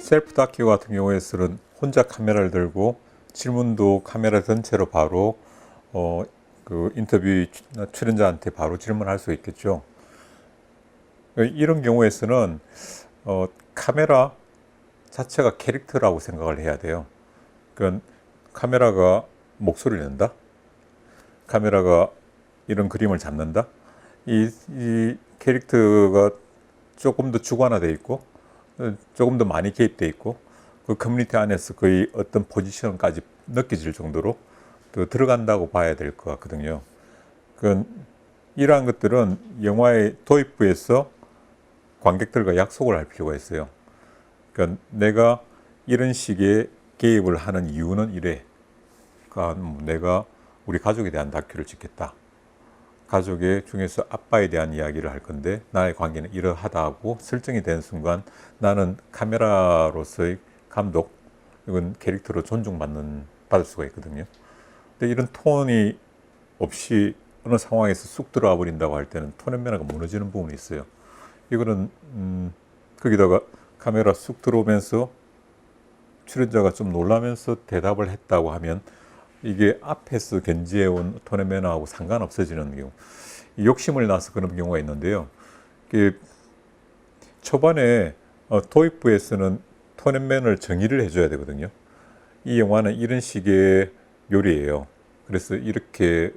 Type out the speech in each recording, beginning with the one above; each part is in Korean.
셀프 다큐 같은 경우에는 혼자 카메라를 들고 질문도 카메라 전체로 바로 그 인터뷰 출연자한테 바로 질문할 수 있겠죠. 이런 경우에서는 카메라 자체가 캐릭터라고 생각을 해야 돼요. 그러니까 카메라가 목소리를 낸다, 카메라가 이런 그림을 잡는다. 이 캐릭터가 조금 더 주관화되어 있고 조금 더 많이 개입되어 있고 그 커뮤니티 안에서 거의 어떤 포지션까지 느껴질 정도로 또 들어간다고 봐야 될 것 같거든요. 이러한 것들은 영화의 도입부에서 관객들과 약속을 할 필요가 있어요. 그러니까 내가 이런 식의 개입을 하는 이유는 이래. 그러니까 내가 우리 가족에 대한 다큐를 찍겠다. 가족의 중에서 아빠에 대한 이야기를 할 건데 나의 관계는 이러하다고 설정이 되는 순간 나는 카메라로서의 감독, 이건 캐릭터로 받을 수가 있거든요. 근데 이런 톤이 없이 어느 상황에서 쑥 들어와 버린다고 할 때는 톤 앤 매너가 무너지는 부분이 있어요. 이거는 거기다가 카메라 쑥 들어오면서 출연자가 좀 놀라면서 대답을 했다고 하면 이게 앞에서 견지해온 톤 앤 매너하고 상관없어지는 경우, 욕심을 나서 그런 경우가 있는데요. 초반에 도입부에서는 톤 앤 매너를 정의를 해줘야 되거든요. 이 영화는 이런 식의 요리예요. 그래서 이렇게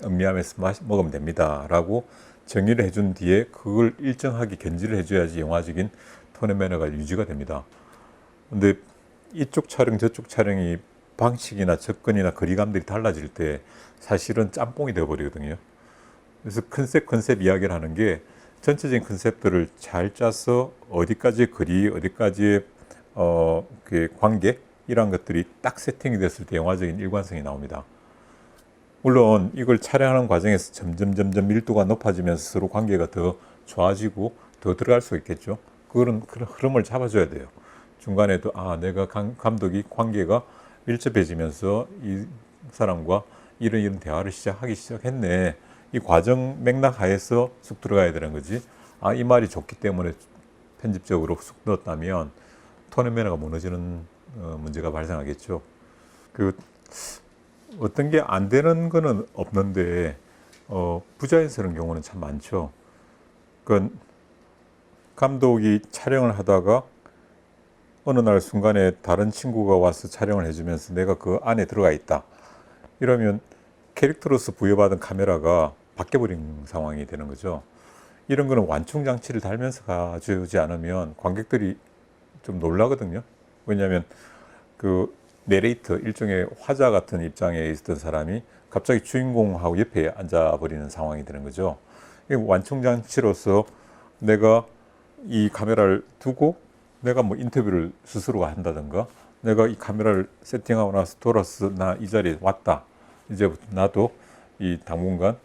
음미하면서 먹으면 됩니다 라고 정의를 해준 뒤에 그걸 일정하게 견지를 해줘야지 영화적인 톤 앤 매너가 유지가 됩니다. 근데 이쪽 촬영 저쪽 촬영이 방식이나 접근이나 거리감들이 달라질 때 사실은 짬뽕이 되어버리거든요. 그래서 컨셉 이야기를 하는 게 전체적인 컨셉들을 잘 짜서 어디까지의 거리, 어디까지의 그 관계, 이런 것들이 딱 세팅이 됐을 때 영화적인 일관성이 나옵니다. 물론 이걸 촬영하는 과정에서 점점 밀도가 높아지면서 서로 관계가 더 좋아지고 더 들어갈 수 있겠죠. 그런 흐름을 잡아줘야 돼요. 중간에도 내가 감독이 관계가 밀접해지면서 이 사람과 이런 대화를 시작했네. 이 과정 맥락 하에서 쑥 들어가야 되는 거지. 이 말이 좋기 때문에 편집적으로 쑥 넣었다면 톤 앤 매너가 무너지는 문제가 발생하겠죠. 어떤 게 안 되는 거는 없는데 부자연스러운 경우는 참 많죠. 감독이 촬영을 하다가 어느 날 순간에 다른 친구가 와서 촬영을 해주면서 내가 그 안에 들어가 있다. 이러면 캐릭터로서 부여받은 카메라가 바뀌어버린 상황이 되는 거죠. 이런 거는 완충 장치를 달면서 가주지 않으면 관객들이 좀 놀라거든요. 왜냐하면 그 내레이터, 일종의 화자 같은 입장에 있었던 사람이 갑자기 주인공하고 옆에 앉아버리는 상황이 되는 거죠. 완충 장치로서 내가 이 카메라를 두고 내가 뭐 인터뷰를 스스로가 한다든가, 내가 이 카메라를 세팅하고 나서 돌아서 나 이 자리에 왔다. 이제부터 나도 이 당분간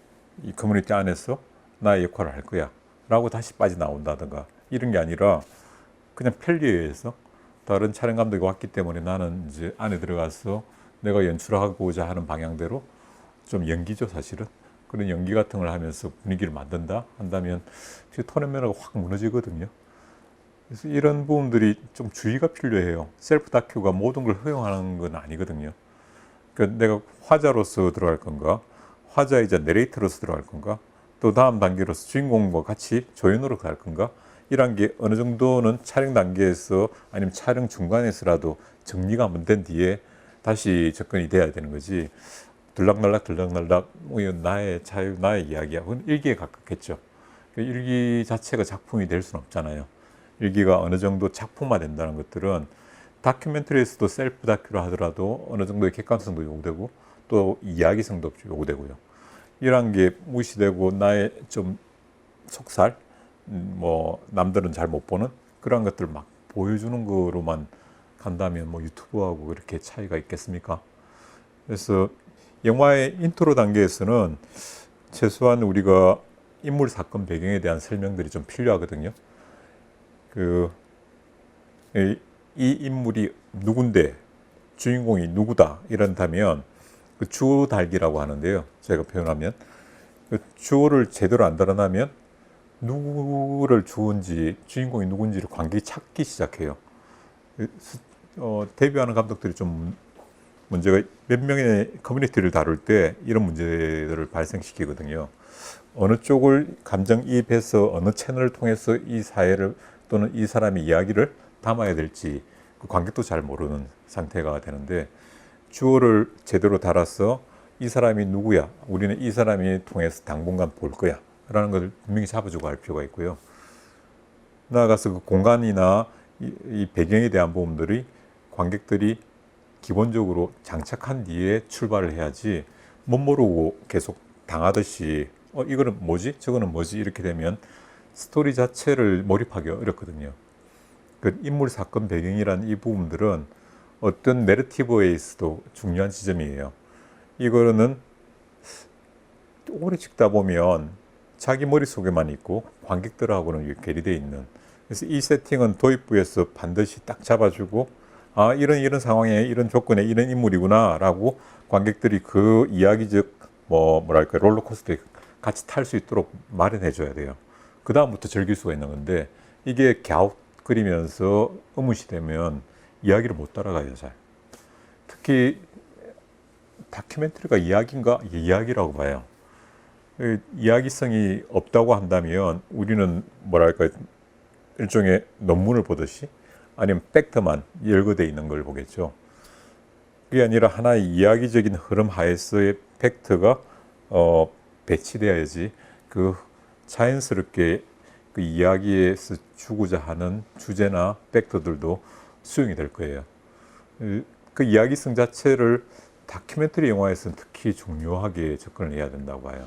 이 커뮤니티 안에서 나의 역할을 할 거야. 라고 다시 빠져나온다든가, 이런 게 아니라 그냥 편리해서 다른 촬영 감독이 왔기 때문에 나는 이제 안에 들어가서 내가 연출하고자 하는 방향대로 좀 연기죠, 사실은. 그런 연기 같은 걸 하면서 분위기를 만든다 한다면 톤 앤 매너가 확 무너지거든요. 그래서 이런 부분들이 좀 주의가 필요해요. 셀프 다큐가 모든 걸 허용하는 건 아니거든요. 그러니까 내가 화자로서 들어갈 건가, 화자이자 내레이터로서 들어갈 건가, 또 다음 단계로서 주인공과 같이 조연으로 갈 건가, 이런 게 어느 정도는 촬영 단계에서 아니면 촬영 중간에서라도 정리가 한번 된 뒤에 다시 접근이 돼야 되는 거지. 들락날락 나의 자유, 나의 이야기야. 그건 일기에 가깝겠죠. 일기 자체가 작품이 될 수는 없잖아요. 일기가 어느 정도 작품화 된다는 것들은 다큐멘터리에서도 셀프 다큐로 하더라도 어느 정도의 객관성도 요구되고 또 이야기성도 요구되고요. 이런 게 무시되고 나의 좀 속살, 뭐 남들은 잘 못 보는 그런 것들을 막 보여주는 거로만 간다면 뭐 유튜브하고 그렇게 차이가 있겠습니까? 그래서 영화의 인트로 단계에서는 최소한 우리가 인물 사건 배경에 대한 설명들이 좀 필요하거든요. 이 인물이 누군데, 주인공이 누구다 이런다면 그 주어 달기라고 하는데요. 제가 표현하면 그 주어를 제대로 안 드러나면 누구를 주어인지 주인공이 누군지를 관객이 찾기 시작해요. 데뷔하는 감독들이 좀 문제가 몇 명의 커뮤니티를 다룰 때 이런 문제들을 발생시키거든요. 어느 쪽을 감정이입해서 어느 채널을 통해서 이 사회를 또는 이 사람의 이야기를 담아야 될지 그 관객도 잘 모르는 상태가 되는데 주어를 제대로 달아서 이 사람이 누구야, 우리는 이 사람이 통해서 당분간 볼 거야 라는 걸 분명히 잡아주고 할 필요가 있고요. 나아가서 그 공간이나 이 배경에 대한 부분들이 관객들이 기본적으로 장착한 뒤에 출발을 해야지 못 모르고 계속 당하듯이 이거는 뭐지? 저거는 뭐지? 이렇게 되면 스토리 자체를 몰입하기 어렵거든요. 그 인물 사건 배경이란 이 부분들은 어떤 내러티브에 있어도 중요한 지점이에요. 이거는 오래 찍다 보면 자기 머릿속에만 있고 관객들하고는 괴리되어 있는, 그래서 이 세팅은 도입부에서 반드시 딱 잡아주고 아 이런 상황에 이런 조건에 이런 인물이구나 라고 관객들이 그 이야기적 뭐랄까 롤러코스터에 같이 탈 수 있도록 마련해 줘야 돼요. 그 다음부터 즐길 수가 있는 건데 이게 갸웃거리면서 의무시되면 이야기를 못 따라가요. 잘. 특히 다큐멘터리가 이야기인가? 이게 이야기라고 봐요. 이야기성이 없다고 한다면 우리는 뭐랄까 일종의 논문을 보듯이 아니면 팩트만 열거되어 있는 걸 보겠죠. 그게 아니라 하나의 이야기적인 흐름 하에서의 팩트가 배치되어야지 그 자연스럽게 그 이야기에서 주고자 하는 주제나 팩트들도 수용이 될 거예요. 그 이야기성 자체를 다큐멘터리 영화에서는 특히 중요하게 접근을 해야 된다고 봐요.